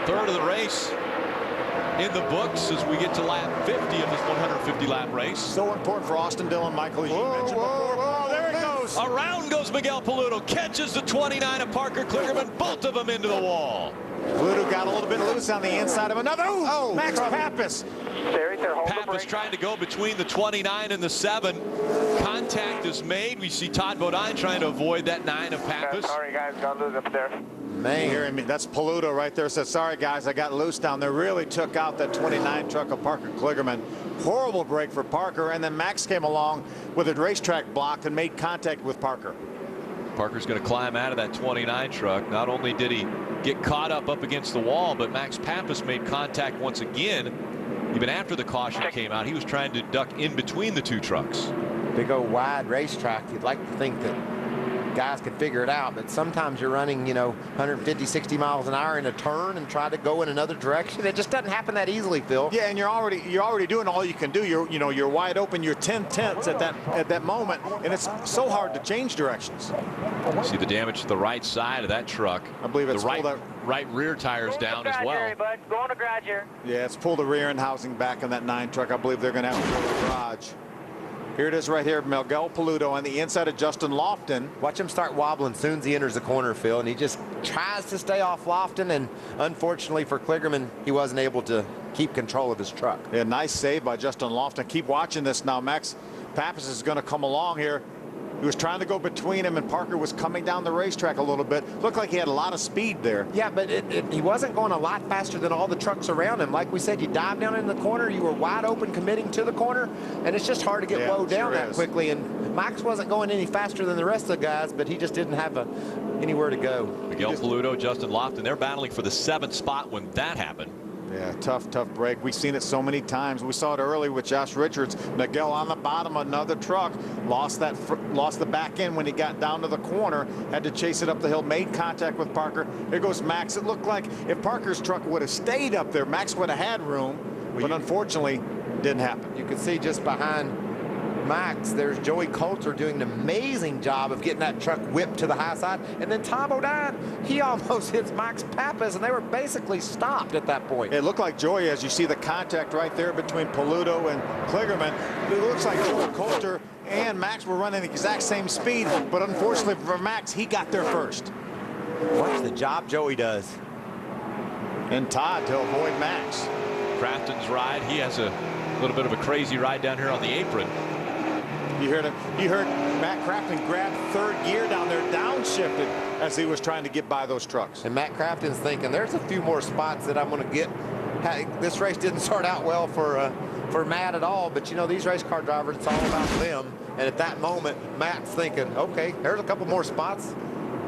Third of the race in the books as we get to lap 50 of this 150 lap race. So important for Austin Dillon, Michael. As you mentioned before. Oh, there it goes. Around goes Miguel Palludo, catches the 29 of Parker Klingerman, both of them into the wall. Palludo got a little bit loose on the inside of another. Oh, Max Papis. Papis trying to go between the 29 and the 7. Contact is made. We see Todd Bodine trying to avoid that 9 of Papis. Sorry, guys, got loose up there. Man, hearing me, that's Palludo right there. Said, sorry, guys, I got loose down there. Really took out that 29 truck of Parker Klingerman. Horrible break for Parker. And then Max came along with a racetrack blocked and made contact with Parker. Parker's going to climb out of that 29 truck. Not only did he get caught up against the wall, but Max Papis made contact once again. Even after the caution came out, he was trying to duck in between the 2 trucks. Big old wide racetrack. You'd like to think that guys could figure it out, but sometimes you're running, 150, 60 miles an hour in a turn and try to go in another direction. It just doesn't happen that easily, Phil. Yeah, and you're already doing all you can do. You're wide open. You're 10/10 at that moment, and it's so hard to change directions. See the damage to the right side of that truck. I believe it's the right rear tires down as well. Going to garage here. Yeah, it's pulled the rear end housing back on that 9 truck. I believe they're going to have to go to the garage. Here it is right here, Miguel Palludo on the inside of Justin Lofton. Watch him start wobbling soon as he enters the corner, Phil, and he just tries to stay off Lofton, and unfortunately for Klingerman, he wasn't able to keep control of his truck. Yeah, nice save by Justin Lofton. Keep watching this now. Max Papis is going to come along here. He was trying to go between him, and Parker was coming down the racetrack a little bit. Looked like he had a lot of speed there. Yeah, but he wasn't going a lot faster than all the trucks around him. Like we said, you dive down in the corner, you were wide open committing to the corner, and it's just hard to get low down that quickly. And Max wasn't going any faster than the rest of the guys, but he just didn't have anywhere to go. Miguel Palludo, Justin Lofton, they're battling for the 7th spot when that happened. Yeah, tough break. We've seen it so many times. We saw it early with Josh Richards. Miguel on the bottom, another truck. Lost the back end when he got down to the corner. Had to chase it up the hill. Made contact with Parker. Here goes Max. It looked like if Parker's truck would have stayed up there, Max would have had room. But unfortunately, didn't happen. You can see just behind Max, there's Joey Coulter doing an amazing job of getting that truck whipped to the high side. And then Tom O'Dine, he almost hits Max Papis, and they were basically stopped at that point. It looked like Joey, as you see the contact right there between Palludo and Klingerman. It looks like Joey Coulter and Max were running the exact same speed, but unfortunately for Max, he got there first. Watch the job Joey does. And Todd to avoid Max. Crafton's ride, he has a little bit of a crazy ride down here on the apron. You heard Matt Crafton grab 3rd gear down there, downshifted as he was trying to get by those trucks. And Matt Crafton's thinking, there's a few more spots that I'm going to get. This race didn't start out well for Matt at all, but these race car drivers, it's all about them. And at that moment, Matt's thinking, okay, there's a couple more spots.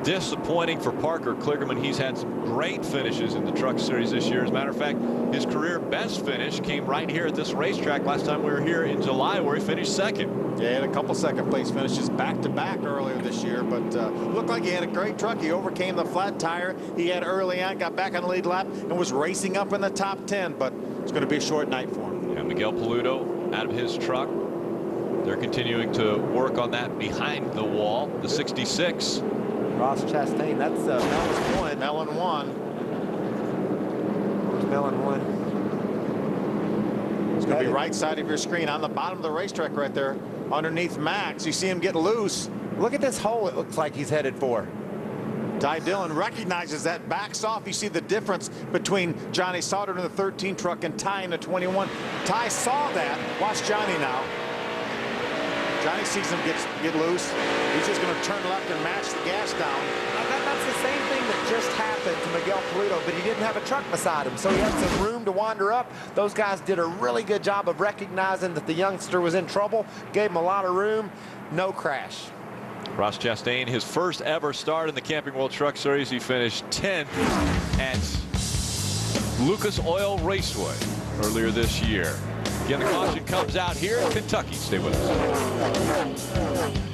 Disappointing for Parker Klingerman. He's had some great finishes in the Truck Series this year. As a matter of fact, his career best finish came right here at this racetrack last time we were here in July, where he finished 2nd. Yeah, he had a couple second-place finishes back-to-back earlier this year, but looked like he had a great truck. He overcame the flat tire he had early on, got back on the lead lap, and was racing up in the top 10, but it's going to be a short night for him. Yeah, Miguel Palludo out of his truck. They're continuing to work on that behind the wall, the 66. Ross Chastain, that's Mellon 1. Mellon 1. Where's Mellon 1? It's going to be right side of your screen on the bottom of the racetrack right there underneath Max. You see him get loose. Look at this hole it looks like he's headed for. Ty Dillon recognizes that, backs off. You see the difference between Johnny Sauter in the 13 truck and Ty in the 21. Ty saw that. Watch Johnny now. Johnny sees him get loose. He's just going to turn left and match the gas down. That's the same thing that just happened to Miguel Palludo, but he didn't have a truck beside him, so he had some room to wander up. Those guys did a really good job of recognizing that the youngster was in trouble, gave him a lot of room, no crash. Ross Chastain, his first ever start in the Camping World Truck Series. He finished 10th at Lucas Oil Raceway earlier this year. Again, the caution comes out here in Kentucky. Stay with us.